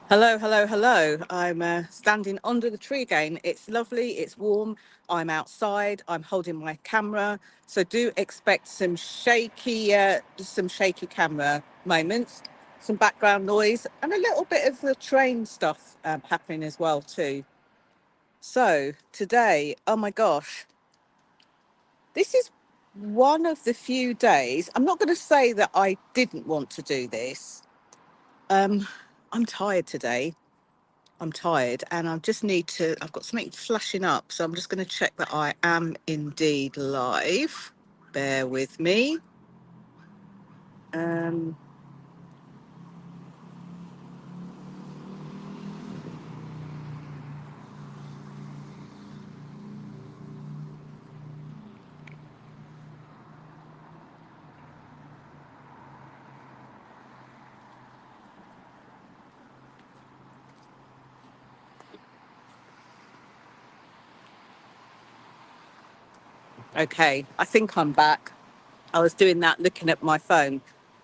Hello, hello, hello. I'm standing under the tree again. It's lovely, it's warm. I'm outside, I'm holding my camera. So do expect some shaky camera moments, some background noise, and a little bit of the train stuff happening as well too. So today, oh my gosh, this is one of the few days. I'm not going to say that I didn't want to do this. Um, I'm tired today. I'm tired and I just need to, I've got something flashing up. So I'm just going to check that I am indeed live. Bear with me. Um, okay, I think I'm back. I was doing that looking at my phone.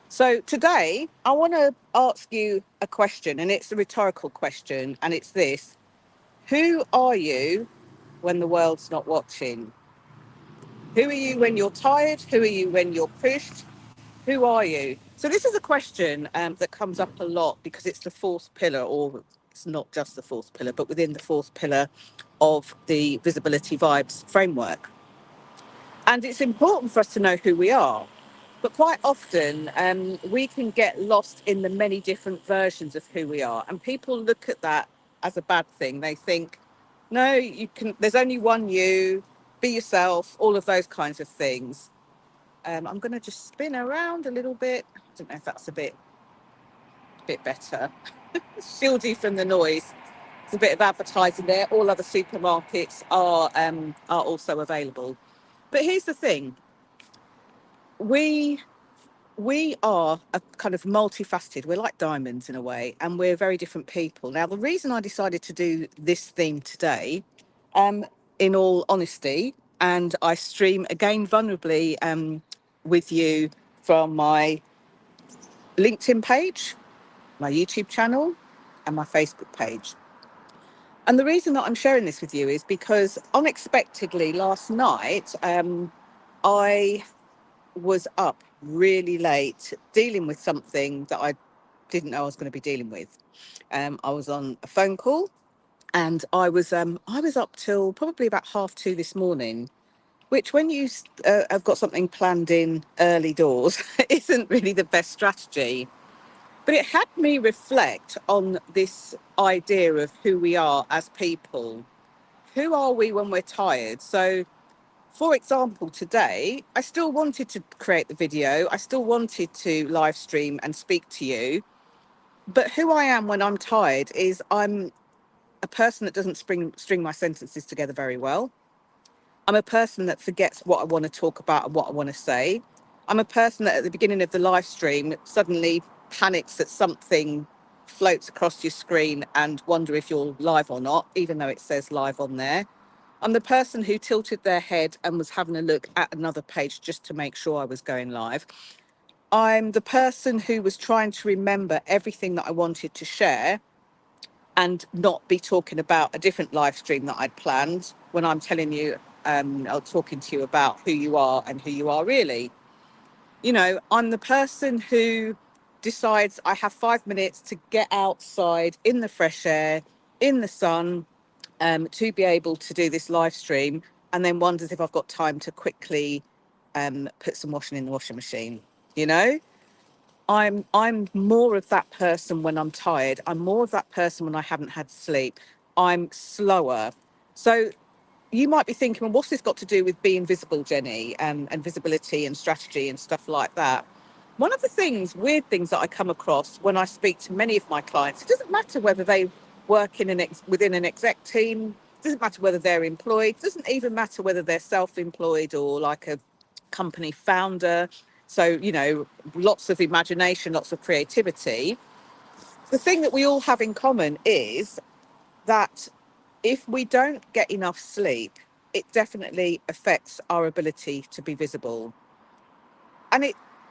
So today I want to ask you a question, and it's a rhetorical question, and it's this: who are you when the world's not watching? Who are you when you're tired? Who are you when you're pushed? Who are you? So this is a question that comes up a lot because it's the fourth pillar, or it's not just the fourth pillar, but within the fourth pillar of the Visibility Vibes framework. And it's important for us to know who we are. But quite often, we can get lost in the many different versions of who we are. And people look at that as a bad thing. They think, no, you can, there's only one you, be yourself, all of those kinds of things. I'm going to just spin around a little bit. I don't know if that's a bit better. Shield you from the noise. There's a bit of advertising there. All other supermarkets are also available. But here's the thing: we we are a kind of multifaceted. We're like diamonds in a way, and we're very different people. Now, the reason I decided to do this theme today, um, in all honesty, and I stream again vulnerably with you from my LinkedIn page, my YouTube channel, and my Facebook page. And the reason that I'm sharing this with you is because unexpectedly last night, I was up really late dealing with something that I didn't know I was going to be dealing with. I was on a phone call, and I was up till probably about 2:30 this morning, which when you have got something planned in early doors isn't really the best strategy. But it had me reflect on this idea of who we are as people. Who are we when we're tired? So, for example, today, I still wanted to create the video. I still wanted to live stream and speak to you. But who I am when I'm tired is I'm a person that doesn't string my sentences together very well. I'm a person that forgets what I want to talk about and what I want to say. I'm a person that at the beginning of the live stream suddenly panics that something floats across your screen and wonder if you're live or not, even though it says live on there. I'm the person who tilted their head and was having a look at another page just to make sure I was going live. I'm the person who was trying to remember everything that I wanted to share and not be talking about a different live stream that I'd planned when I'm telling you or talking to you about who you are and who you are really. You know, I'm the person who decides I have 5 minutes to get outside in the fresh air, in the sun, to be able to do this live stream, and then wonders if I've got time to quickly put some washing in the washing machine. You know, I'm more of that person when I'm tired. I'm more of that person when I haven't had sleep. I'm slower. So you might be thinking, well, what's this got to do with being visible, Jenny, and visibility and strategy and stuff like that? One of the weird things that I come across when I speak to many of my clients, it doesn't matter whether they work within an exec team, it doesn't matter whether they're employed, it doesn't even matter whether they're self-employed or like a company founder. So, you know, lots of imagination, lots of creativity. The thing that we all have in common is that if we don't get enough sleep, it definitely affects our ability to be visible. And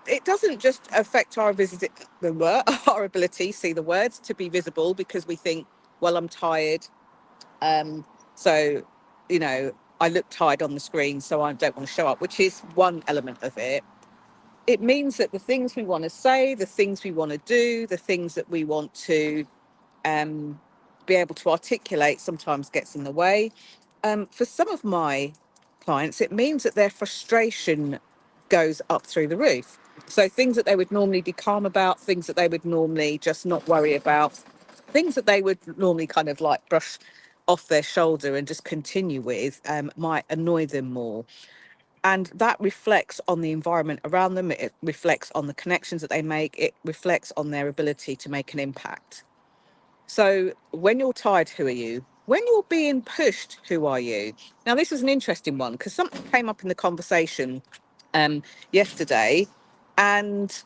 it doesn't just affect our our ability, see the words, to be visible, because we think, well, I'm tired, so you know, I look tired on the screen, so I don't want to show up, which is one element of it. It means that the things we want to say, the things we want to do, the things that we want to um, be able to articulate sometimes gets in the way. For some of my clients, it means that their frustration goes up through the roof. So things that they would normally be calm about, things that they would normally just not worry about, things that they would normally kind of like brush off their shoulder and just continue with, might annoy them more. And that reflects on the environment around them. It reflects on the connections that they make. It reflects on their ability to make an impact. So when you're tired, who are you? When you're being pushed, who are you? Now, this was an interesting one because something came up in the conversation yesterday, and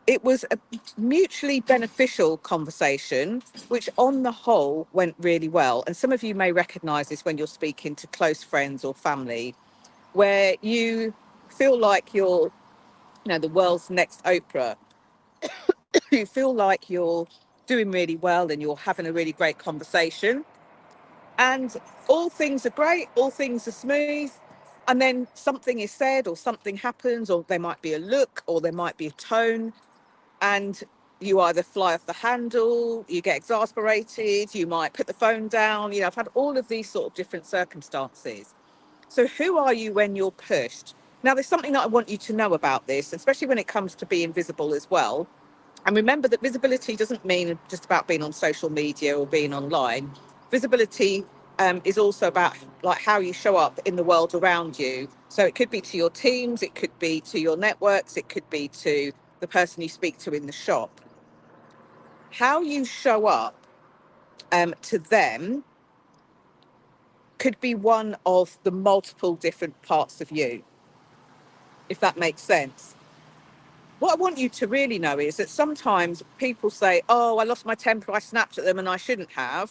it was a mutually beneficial conversation, which on the whole went really well. And some of you may recognize this when you're speaking to close friends or family, where you feel like you're, the world's next Oprah. You feel like you're doing really well and you're having a really great conversation, and all things are great, all things are smooth, and then something is said or something happens, or there might be a look or there might be a tone, and you either fly off the handle, you get exasperated, you might put the phone down. I've had all of these sort of different circumstances. So who are you when you're pushed? Now, there's something that I want you to know about this, especially when it comes to being visible as well. And remember that visibility doesn't mean just about being on social media or being online. Visibility is also about like how you show up in the world around you. So it could be to your teams, it could be to your networks, it could be to the person you speak to in the shop. How you show up to them could be one of the multiple different parts of you, if that makes sense. What I want you to really know is that sometimes people say, oh, I lost my temper, I snapped at them and I shouldn't have.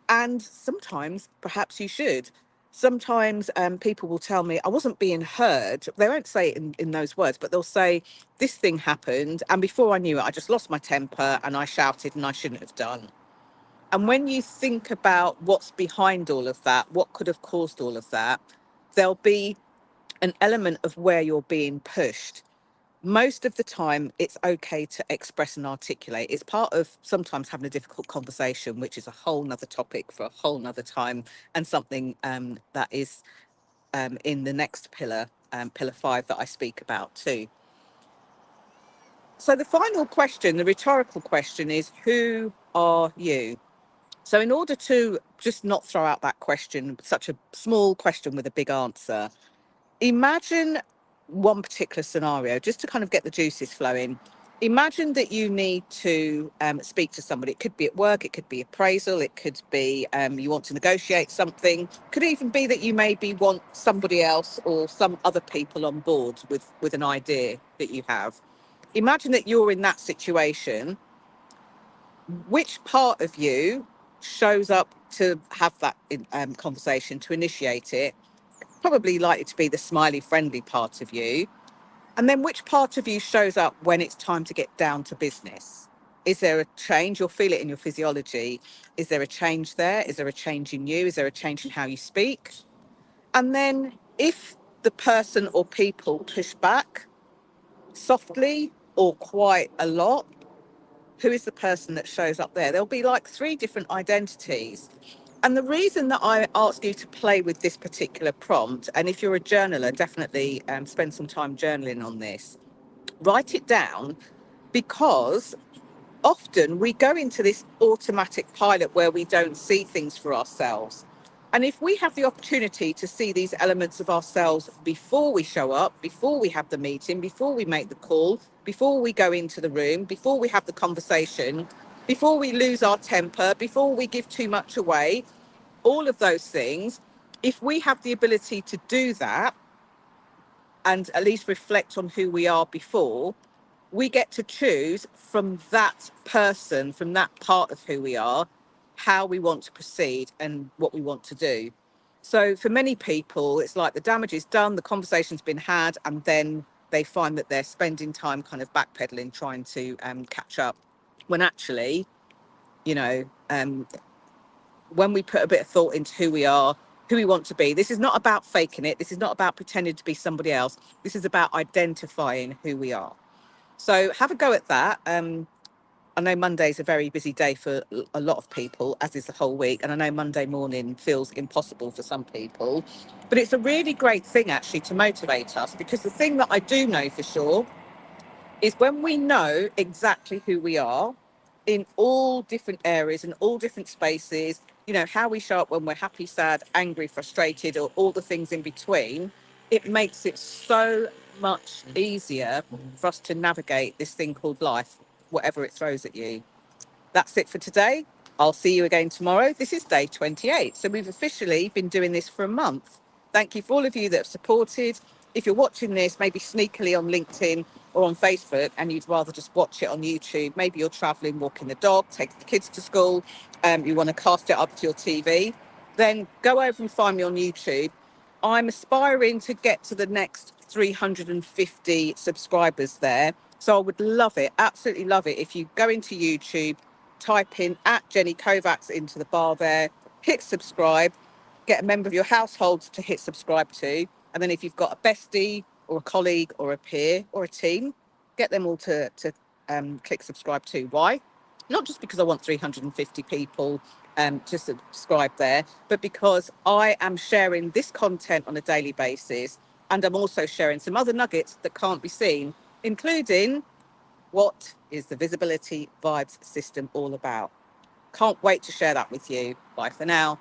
And sometimes perhaps you should. Sometimes people will tell me I wasn't being heard. They won't say it in those words, but they'll say, this thing happened. And before I knew it, I just lost my temper and I shouted and I shouldn't have done. And when you think about what's behind all of that, what could have caused all of that, there'll be an element of where you're being pushed. Most of the time, it's okay to express and articulate. It's part of sometimes having a difficult conversation, which is a whole nother topic for a whole nother time, and something that is in the next pillar, pillar 5, that I speak about too. So the final question, the rhetorical question, is who are you? So in order to just not throw out that question, such a small question with a big answer, imagine one particular scenario just to kind of get the juices flowing. Imagine that you need to speak to somebody. It could be at work, it could be appraisal, it could be you want to negotiate something. Could even be that you maybe want somebody else or some other people on board with an idea that you have. Imagine that you're in that situation. Which part of you shows up to have that conversation, to initiate it? Probably likely to be the smiley, friendly part of you. And then which part of you shows up when it's time to get down to business? Is there a change? You'll feel it in your physiology. Is there a change there? Is there a change in you? Is there a change in how you speak? And then if the person or people push back softly or quite a lot, who is the person that shows up there? There'll be like 3 different identities. And the reason that I ask you to play with this particular prompt, and if you're a journaler, definitely spend some time journaling on this, write it down, because often we go into this automatic pilot where we don't see things for ourselves. And if we have the opportunity to see these elements of ourselves before we show up, before we have the meeting, before we make the call, before we go into the room, before we have the conversation, before we lose our temper, before we give too much away, all of those things, if we have the ability to do that and at least reflect on who we are before, we get to choose from that person, from that part of who we are, how we want to proceed and what we want to do. So for many people, it's like the damage is done, the conversation's been had, and then they find that they're spending time kind of backpedaling, trying to catch up, when actually, you know, when we put a bit of thought into who we are, who we want to be, this is not about faking it. This is not about pretending to be somebody else. This is about identifying who we are. So have a go at that. I know Monday's a very busy day for a lot of people, as is the whole week. And I know Monday morning feels impossible for some people. But it's a really great thing, actually, to motivate us, because the thing that I do know for sure is when we know exactly who we are in all different areas, in all different spaces, you know, how we show up when we're happy, sad, angry, frustrated, or all the things in between, it makes it so much easier for us to navigate this thing called life, whatever it throws at you. That's it for today. I'll see you again tomorrow. This is day 28. So we've officially been doing this for a month. Thank you for all of you that have supported. If you're watching this, maybe sneakily on LinkedIn or on Facebook, and you'd rather just watch it on YouTube, maybe you're traveling, walking the dog, taking the kids to school, you want to cast it up to your TV, then go over and find me on YouTube. I'm aspiring to get to the next 350 subscribers there. So I would love it, absolutely love it, if you go into YouTube, type in @Jenny Kovacs into the bar there, hit subscribe, get a member of your household to hit subscribe to. And then if you've got a bestie or a colleague or a peer or a team, get them all to click subscribe too. Why? Not just because I want 350 people to subscribe there, but because I am sharing this content on a daily basis. And I'm also sharing some other nuggets that can't be seen, including what is the Visibility Vibes System all about. Can't wait to share that with you. Bye for now.